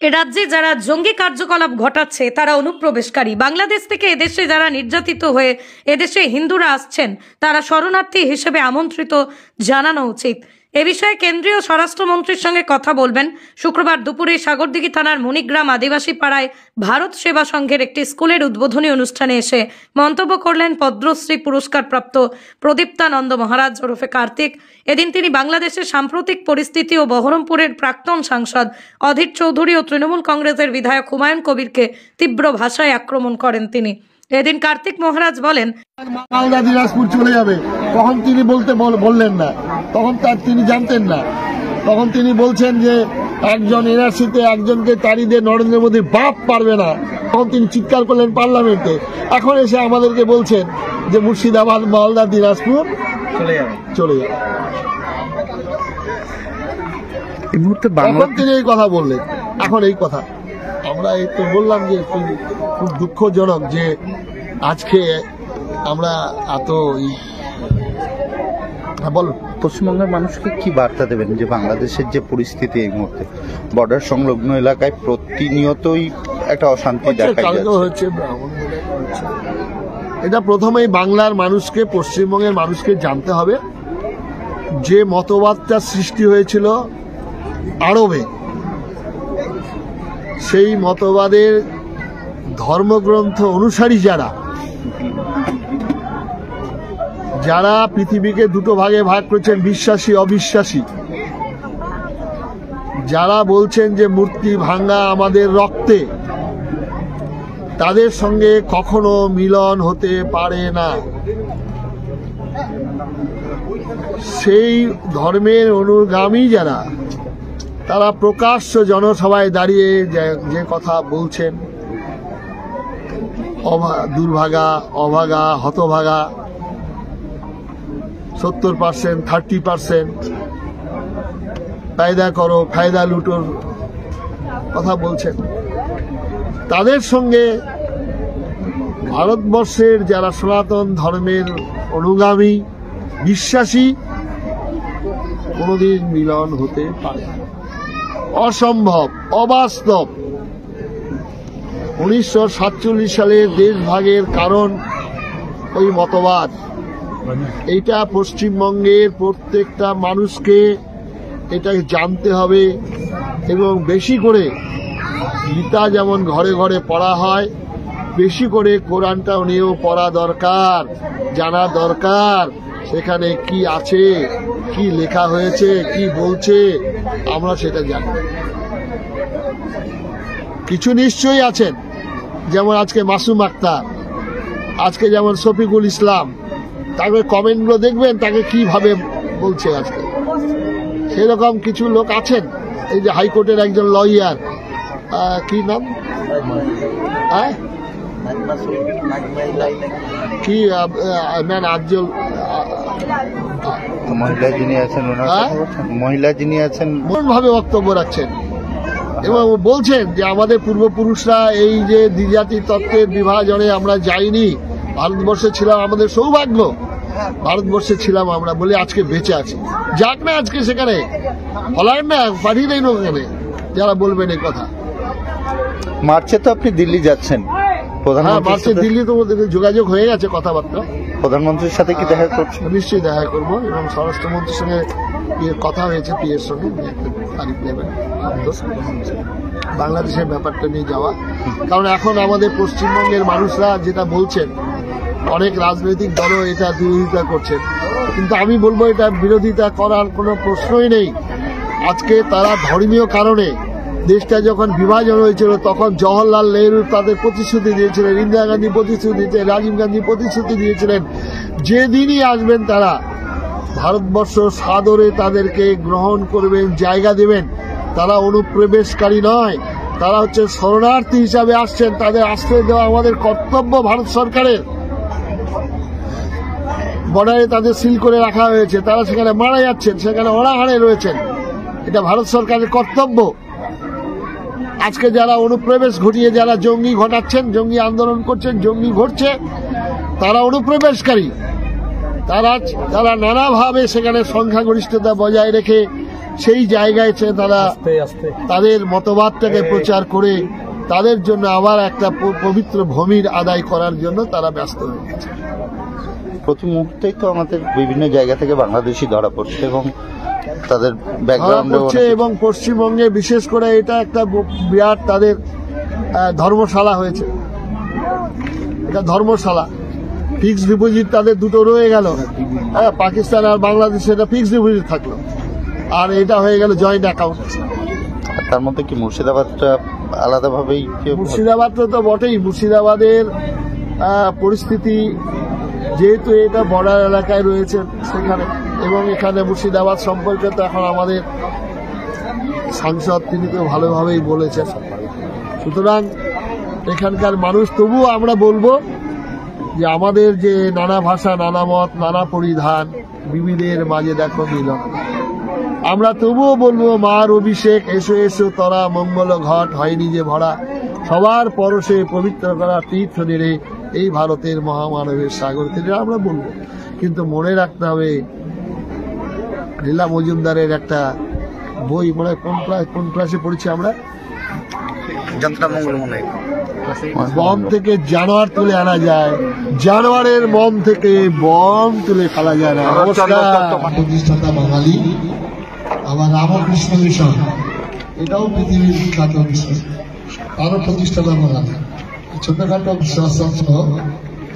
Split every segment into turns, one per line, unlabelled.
এ রাজ্যে যারা জঙ্গি কার্যকলাপ ঘটাচ্ছে তারা অনুপ্রবেশকারী। বাংলাদেশ থেকে এদেশে যারা নির্যাতিত হয়ে এদেশে হিন্দুরা আসছেন তারা শরণার্থী হিসেবে আমন্ত্রিত জানানো উচিত। এ বিষয়ে কেন্দ্রীয় স্বরাষ্ট্রমন্ত্রীর সঙ্গে কথা বলবেন। শুক্রবার দুপুরে সাগরদিঘি থানার মণিগ্রাম আদিবাসী পাড়ায় ভারত সেবা সংঘের একটি স্কুলের উদ্বোধনী অনুষ্ঠানে এসে মন্তব্য করলেন পদ্মশ্রী পুরস্কারপ্রাপ্ত প্রদীপ্তানন্দ মহারাজ ওরফে কার্তিক। এদিন তিনি বাংলাদেশের সাম্প্রতিক পরিস্থিতি ও বহরমপুরের প্রাক্তন সাংসদ অধীর চৌধুরী ও তৃণমূল কংগ্রেসের বিধায়ক হুমায়ুন কবিরকে তীব্র ভাষায় আক্রমণ করেন তিনি। এদিন কার্তিক মহারাজ বলেন,
মালদা দিনাজপুর চলে যাবে, তখন তিনি বললেন না, তখন তিনি জানতেন না। তখন তিনি বলছেন যে একজন এনআরসিতে একজনকে তাড়িয়ে দিয়ে নরেন্দ্র মোদীর বাপ পারবে না, তখন তিনি চিৎকার করলেন পার্লামেন্টে। এখন এসে আমাদেরকে বলছেন যে মুর্শিদাবাদ, মালদা, দিনাজপুর চলে যাবে।
এই মুহূর্তে
তখন তিনি এই কথা বললেন। এখন এই কথা আমরা এই তো বললাম যে খুব দুঃখজনক যে আজকে আমরা এত বলুন।
পশ্চিমবঙ্গের মানুষকে কি বার্তা দেবেন যে বাংলাদেশের যে পরিস্থিতি এই মুহূর্তে বর্ডার সংলগ্ন এলাকায় প্রতিনিয়তই একটা অশান্তি দেখা
যাচ্ছে? এটা প্রথমেই বাংলার মানুষকে, পশ্চিমবঙ্গের মানুষকে জানতে হবে যে মতবাদটা সৃষ্টি হয়েছিল আরবে, সেই মতবাদের ধর্মগ্রন্থ অনুসারী যারা পৃথিবীকে দুটো ভাগে ভাগ করেছেন, বিশ্বাসী অবিশ্বাসী, যারা বলছেন যে মূর্তি ভাঙা আমাদের রক্তে, তাদের সঙ্গে কখনো মিলন হতে পারে না। সেই ধর্মের অনুগামী যারা, তারা প্রকাশ্য জনসভায় দাঁড়িয়ে যে কথা বলছেন, দুর্ভাগা, অভাগা, হতভাগা, 70%, 30% ফায়দা করো, ফায়দা লুটোর কথা বলছেন, তাদের সঙ্গে ভারতবর্ষের যারা সনাতন ধর্মের অনুগামী, বিশ্বাসী, কোনোদিন মিলন হতে পারে না। অসম্ভব, অবাস্তব। 1947 সালের দেশভাগের কারণ ওই মতবাদ। এইটা পশ্চিমবঙ্গের প্রত্যেকটা মানুষকে এটাকে জানতে হবে এবং বেশি করে গীতা যেমন ঘরে ঘরে পড়া হয়, বেশি করে কোরআনটাও নিয়েও পড়া দরকার, জানা দরকার। সেখানে কি আছে, কি লেখা হয়েছে, কি বলছে, আমরা সেটা জানি। কিছু নিশ্চয়ই আছেন, যেমন আজকে মাসুম আক্তার, আজকে যেমন শফিকুল ইসলাম, তাকে কমেন্টগুলো দেখবেন তাকে কিভাবে বলছে আজকে। সেরকম কিছু লোক আছেন, এই যে হাইকোর্টের একজন লয়ার, কি নাম, কি আজল,
মহিলা যিনি আছেন
ভাবে বক্তব্য রাখছেন এবং বলছেন যে আমাদের পূর্বপুরুষরা এই যে দ্বিজাতি তত্ত্বের বিভাজনে আমরা যাইনি, ভারতবর্ষে ছিলাম, আমাদের সৌভাগ্য, ভারতবর্ষে ছিলাম আমরা বলে আজকে বেঁচে আছি। যাক না আজকে সেখানে ফলার না, পাঠিয়ে দেয় না ওখানে যারা বলবেন এই কথা।
মার্চে তো আপনি দিল্লি যাচ্ছেন,
মার্চে দিল্লি তো যোগাযোগ হয়ে গেছে, কথাবার্তা।
প্রধানমন্ত্রীর সাথে কি দেখা করছেন?
নিশ্চয়ই দেখা করবো এবং স্বরাষ্ট্রমন্ত্রীর সঙ্গে কথা হয়েছে, পিএর সঙ্গে তারিখ নেবেন বাংলাদেশের ব্যাপারটা নিয়ে যাওয়া। কারণ এখন আমাদের পশ্চিমবঙ্গের মানুষরা যেটা বলছেন, অনেক রাজনৈতিক দলও এটা বিরোধিতা করছেন, কিন্তু আমি বলবো এটা বিরোধিতা করার কোনো প্রশ্নই নেই। আজকে তারা ধর্মীয় কারণে, দেশটা যখন বিভাজন হয়েছিল তখন জওহরলাল নেহরু তাদের প্রতিশ্রুতি দিয়েছিলেন, ইন্দিরা গান্ধী প্রতিশ্রুতি দিয়েছিলেন, রাজীব গান্ধী প্রতিশ্রুতি দিয়েছিলেন, যেদিনই আসবেন তারা ভারতবর্ষ সাদরে তাদেরকে গ্রহণ করবেন, জায়গা দেবেন। তারা অনুপ্রবেশকারী নয়, তারা হচ্ছে শরণার্থী হিসাবে আসছেন, তাদের আশ্রয় দেওয়া আমাদের কর্তব্য। ভারত সরকারের বর্ডারে তাদের সিল করে রাখা হয়েছে, তারা সেখানে মারা যাচ্ছেন, সেখানে অনাহারে রয়েছেন, এটা ভারত সরকারের কর্তব্য। আজকে যারা অনুপ্রবেশ ঘটিয়ে যারা জঙ্গি ঘটাচ্ছেন, জঙ্গি আন্দোলন করছেন, জঙ্গি ঘটছে, তারা অনুপ্রবেশকারী। তারা নানাভাবে সেখানে সংখ্যাগরিষ্ঠতা বজায় রেখে সেই জায়গায় তারা তাদের মতবাদটাকে প্রচার করে তাদের জন্য আবার একটা পবিত্র ভূমির আদায় করার জন্য তারা ব্যস্ত হয়ে গেছে।
প্রতি মুহূর্তেই তো আমাদের বিভিন্ন জায়গা থেকে বাংলাদেশি ধরা পড়ছে এবং তাদের ব্যাকগ্রাউন্ডে
এবং পশ্চিমবঙ্গে বিশেষ করে এটা একটা বিরাট তাদের ধর্মশালা হয়েছে। এটা ধর্মশালা। ফিক্সড ডিপোজিট তাদের দুটো রয়ে গেল, পাকিস্তান আর বাংলাদেশে এটা ফিক্সড ডিপোজিট থাকলো, আর এটা হয়ে গেল জয়েন্ট অ্যাকাউন্ট।
তার মধ্যে কি মুর্শিদাবাদটা আলাদাভাবেই?
মুর্শিদাবাদটা তো বটেই। মুর্শিদাবাদের পরিস্থিতি যেহেতু এটা বর্ডার এলাকায় রয়েছে সেখানে, এবং এখানে মুর্শিদাবাদ সম্পর্কে তো এখন আমাদের সাংসদ তিনি তো ভালোভাবেই বলেছেন। সুতরাং এখানকার মানুষ, তবুও আমরা বলবো যে আমাদের যে নানা ভাষা, নানা মত, নানা পরিধান, বিবিধের মাঝে দেখো মিলন। আমরা তবুও বলবো মার অভিষেক, এসো এসো তরা মঙ্গল ঘট, হয়নি যে ভরা, সবার পরশে পবিত্র করা তীর্থ নেড়ে এই ভারতের মহামানবের সাগর তীরে আমরা বলবো। কিন্তু মনে রাখতে হবে, লীলা মজুমদারের একটা বই, মনে কোন ক্লাসে পড়েছি আমরা, বন থেকে জানোয়ার তুলে আনা যায়, জানোয়ারের মন থেকে বন তুলে ফেলা যায় না। প্রতিষ্ঠাতা বাঙালি, আবার রামকৃষ্ণ মিশন, এটাও পৃথিবীর বিখ্যাত মিশন, তারও প্রতিষ্ঠাতা বাঙালি। ছোটখাটো বিশ্বাশ্রম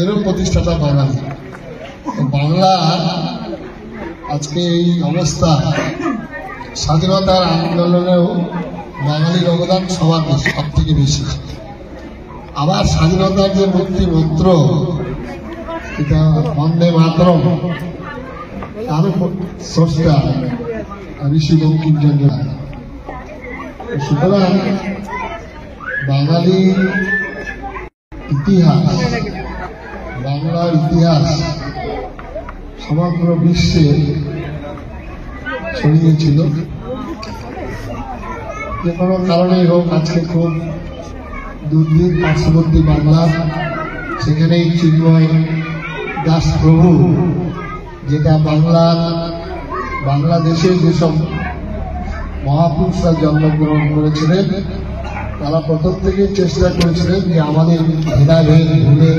এরও প্রতিষ্ঠাতা বাঙালি। বাংলা আজকে এই অবস্থা, স্বাধীনতার আন্দোলনেও বাঙালির অবদান সবার সব থেকে বেশি। আবার স্বাধীনতার যে মুক্তি মন্ত্র, এটা বন্দে মাতরম, তারও স্রষ্টা ঋষি বঙ্কিমচন্দ্র। সুতরাং বাঙালির ইতিহাস, বাংলার ইতিহাস সমগ্র বিশ্বে ছড়িয়েছিল। যে কোনো কারণেই হোক, আজকে খুব দূরদূর পার্শ্ববর্তী বাংলা, সেখানেই চিন্ময় দাস প্রভু, যেটা বাংলাদেশে যেসব মহাপুরুষরা জন্মগ্রহণ করেছিলেন, তারা প্রথম থেকে চেষ্টা করেছিলেন যে আমাদের ভেদাভেদ ভুলে,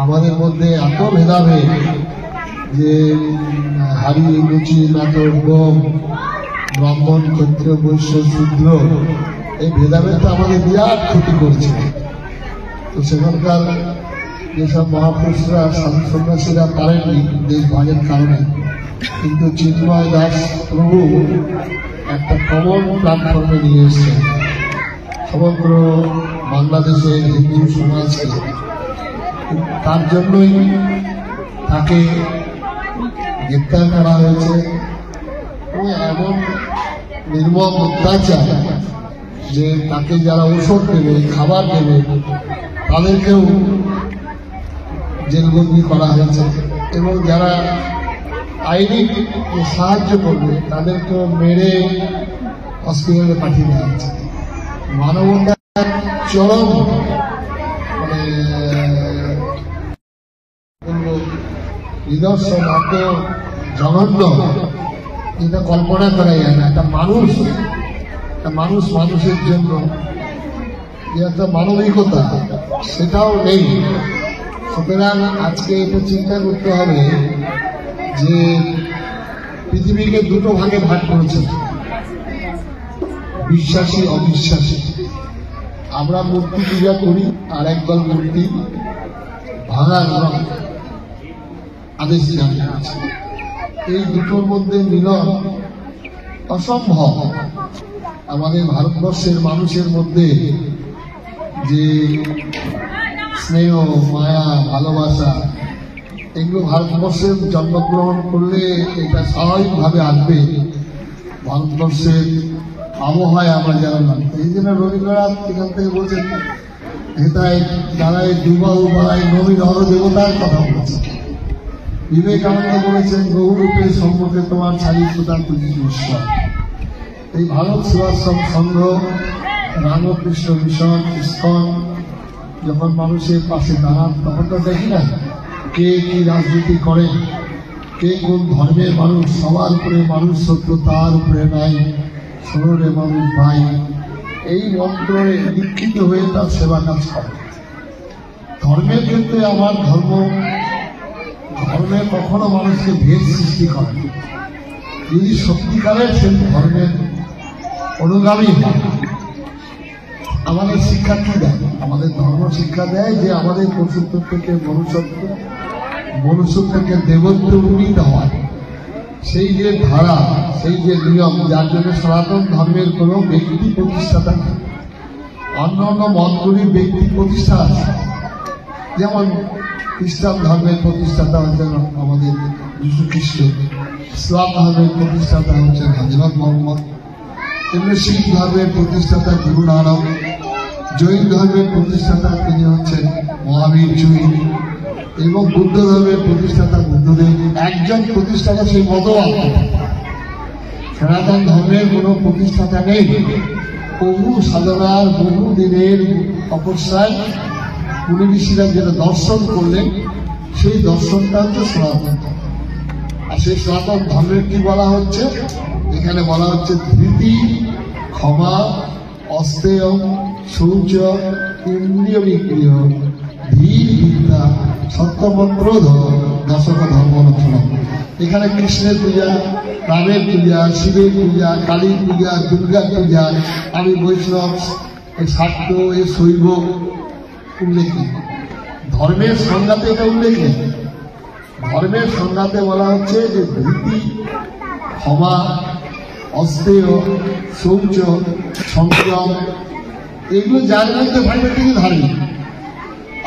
আমাদের মধ্যে এত ভেদাভেদ যে হারি রুচি নাটক গম, ব্রাহ্মণ ক্ষত্রিয় বৈশ্য শূদ্র, এই ভেদাভেদটা আমাদের বিরাট ক্ষতি করছে। তো সেখানকার যেসব মহাপুরুষরা, সাধু সন্ন্যাসীরা পারেননি দেশ ভাগের কারণে, কিন্তু চিন্ময় দাস প্রভু একটা কমন প্ল্যাটফর্মে নিয়ে এসেছেন সমগ্র বাংলাদেশের হিন্দু সমাজকে। তার জন্যই তাকে গ্রেপ্তার করা হয়েছে। এমন নির্মম অত্যাচার যে তাকে যারা ওষুধ দেবে, খাবার দেবে, তাদেরকেও জেলবন্দি করা হয়েছে, এবং যারা আইনি সাহায্য করবে তাদেরকেও মেরে হসপিটালে পাঠিয়ে দেওয়া হয়েছে। মানবতার চরম নিদর্শন, এত জঘন্য, এটা কল্পনা করা যায় না। একটা মানুষ মানুষের জন্য যে একটা মানবিকতা, সেটাও নেই। সুতরাং আজকে এটা চিন্তা করতে হবে যে পৃথিবীকে দুটো ভাগে ভাগ করেছে, বিশ্বাসী অবিশ্বাসী। আমরা মূর্তি পূজা করি, আর একদল মূর্তি ভাঙার আদেশ জারি করেছে। এই দুটোর মধ্যে মিলন অসম্ভব। আমাদের ভারতবর্ষের মানুষের মধ্যে যে স্নেহ, মায়া, ভালোবাসা, এগুলো ভারতবর্ষের জন্মগ্রহণ করলে এটা স্বাভাবিকভাবে আসবে। ভারতবর্ষের আবহাওয়া আমরা জানলাম, এই জন্য রবীন্দ্রনাথ এখান থেকে বলছেন, হেতায় দাঁড়ায় দুবাহু বাড়ায় নবীন দেবতার কথা বলেছে। বিবেকানন্দ বলেছেন, বহুরূপে সম্মুখে তোমার ছাড়ি সুতা খুঁজি ঈশ্বর। এই ভারত সেবাশ্রম সংঘ, রামকৃষ্ণ মিশন, ইস্কন যখন মানুষের পাশে দাঁড়ান, তখন তো দেখি না কে কি রাজনীতি করে, কে কোন ধর্মের মানুষ, সবার উপরে মানুষ সত্য, তার উপরে নাই, শোনে মানুষ ভাই, এই মন্ত্রে দীক্ষিত হয়ে তার সেবা কাজ করে। ধর্মের ক্ষেত্রে আমার ধর্মে কখনো মানুষকে ভেদ সৃষ্টি করে। যদি সত্যিকারের সে ধর্মের অনুগামী হয়, আমাদের শিক্ষা কি দেয়? আমাদের ধর্ম শিক্ষা দেয় যে আমাদের পশুত্ব থেকে মনুষ্যত্ব, মনুষ্য থেকে দেবত্ব উন্নীত হয়। সেই যে ধারা, সেই যে নিয়ম, যার জন্য সনাতন ধর্মের কোনো ব্যক্তি প্রতিষ্ঠাতা নেই। অন্য অন্য মতগুলির ব্যক্তি প্রতিষ্ঠা আছে, যেমন খ্রিস্টান ধর্মের প্রতিষ্ঠাতা হচ্ছেন আমাদের যীশু খ্রিস্ট, ইসলাম ধর্মের প্রতিষ্ঠাতা হচ্ছেন হযরত মুহাম্মদ, এমনি শিখ ধর্মের প্রতিষ্ঠাতা গুরু নানক, জৈন ধর্মের প্রতিষ্ঠাতা তিনি হচ্ছেন মহাবীর জৈন, এবং বুদ্ধ ধর্মের প্রতিষ্ঠাতা বুদ্ধদেব। একজন প্রতিষ্ঠাতা সেই মতবাদ। সনাতন ধর্মের কোন প্রতিষ্ঠাতা নেই। বহু সাধনার, বহু দিনের তপস্যায় মুনি ঋষিরা যেটা দর্শন করলেন, সেই দর্শনটা হচ্ছে সনাতন ধর্ম। আর সেই সনাতন ধর্মের কি বলা হচ্ছে? এখানে বলা হচ্ছে ধৃতি, ক্ষমা, অস্তেয়, শৌচ, ইন্দ্রিয় নিগ্রহ, ধীর বিদ্যা, সত্যমন্ত্র, দশক ধর্ম লক্ষণ। এখানে কৃষ্ণের পূজা, রামের পূজা, শিবের পূজা, কালীর পূজা, দুর্গার পূজা, আমি বৈষ্ণব, এই শাক্ত, এই শৈব উল্লেখ নেই। ধর্মের সংজ্ঞাতে এটা উল্লেখ নেই। ধর্মের সংজ্ঞাতে বলা হচ্ছে যে ধৃতি, ক্ষমা, অস্তেয়, শৌচ, সংযম, এগুলো যার মধ্যে ভাইবে তিনি ধার্মিক।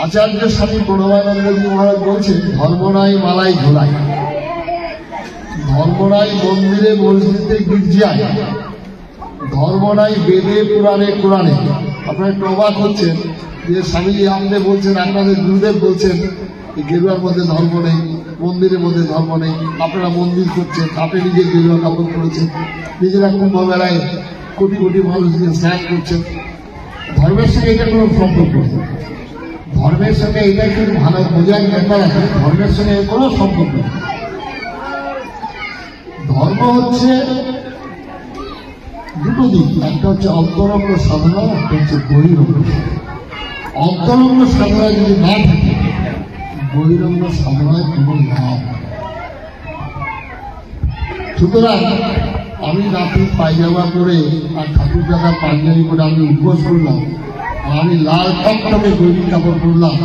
আচার্য স্বামী প্রণবানন্দজি মহারাজ বলছেন, ধর্ম নাই মালাই ঝোলাই, ধর্ম নাই মন্দিরে মসজিদে গির্জায়, ধর্ম নাই বেদে পুরাণে কোরআনে। আপনারা একটু অবাক হচ্ছেন যে স্বামীজি আমাদের বলছেন, আপনাদের গুরুদেব বলছেন গেরুয়ার মধ্যে ধর্ম নেই, মন্দিরের মধ্যে ধর্ম নেই। আপনারা মন্দির করছেন, আপনি নিজে গেরুয়া কাপড় করেছেন, নিজেরা কুম্ভ মেলায় কোটি কোটি মানুষ নিয়ে স্নান করছেন। ধর্মের সঙ্গে এটা কোনো সম্পর্ক নেই। ধর্মের সঙ্গে এটা একটু ভালো বোঝার ব্যাপার আছে, ধর্মের সঙ্গে কোনো সম্পর্ক নেই। ধর্ম হচ্ছে দুটো দিক, একটা হচ্ছে অন্তরঙ্গ সাধনা, একটা হচ্ছে বহিরঙ্গ সাধনা। অন্তরঙ্গ সাধনা যদি না থাকে, বহিরঙ্গ সাধনায় কোনো লাভ। সুতরাং আমি রাতে পায়জামা করে আর ঠাকুর দাদা পাঞ্জাবি করে আমি উপবাস করলাম, আর আমি লাল টকটকে গৈরিক কাপড় পরলাম,